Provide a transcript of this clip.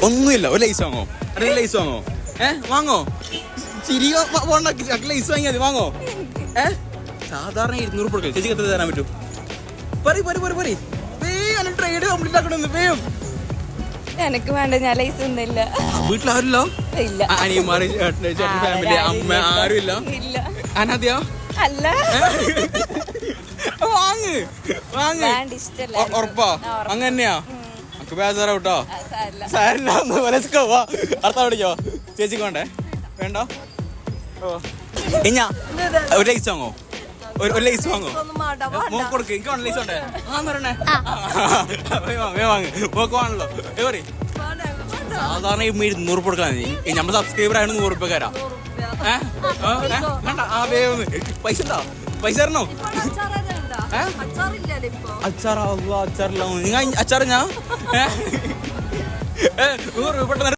ഒന്നുമില്ല, ഒരു ലൈസ് വാങ്ങോ? ലൈസ് വാങ്ങോ? വാങ്ങോ? ചിരിയോ ലൈസ് വാങ്ങിയാൽ മതി. വാങ്ങോ? സാധാരണ 200 കൊടുക്കും. ചേച്ചിക്ക് എത്ര തരാൻ പറ്റും? ട്രേഡ് കംപ്ലീറ്റ് ആക്കണമെന്ന് വേം. എനിക്ക് വേണ്ട, ഞാൻ ലൈസ് ഒന്നുമില്ല. വീട്ടിലാരുല്ലോ? ഇല്ല. അനിയന്മാര്, ഫാമിലി, അമ്മ ആരും ഇല്ല? അനാദ്യോ? അല്ല. വാങ്ങ് ഉറപ്പാ? അങ്ങനെയാ? നമുക്ക് ബേജാറാ കേട്ടോ. സാരില്ല, അടുത്ത പിടിക്കോ? ചേച്ചിക്ക് വേണ്ടേ? വേണ്ട? ഇഞ്ഞാ ഒരു ലൈസ് വാങ്ങോ? ഒരു ലൈസ് വാങ്ങോ? കൊടുക്ക്. എനിക്ക് വേണ്ട ലൈസ് വേണ്ടേ? പറഞ്ഞേ വാങ്ങ്. മോക്ക് വേണല്ലോ. സാധാരണ 200 കൊടുക്കാൻ നമ്മൾ സബ്സ്ക്രൈബർ ആയിരുന്നു 100 രൂപക്കാരാ. വേണ്ട. പൈസ ഉണ്ടോ? പൈസ തരണോ? അച്ചാറില്ല. നിങ്ങൾ അച്ചാറ് ഞാൻ 100 രൂപ പെട്ടെന്ന്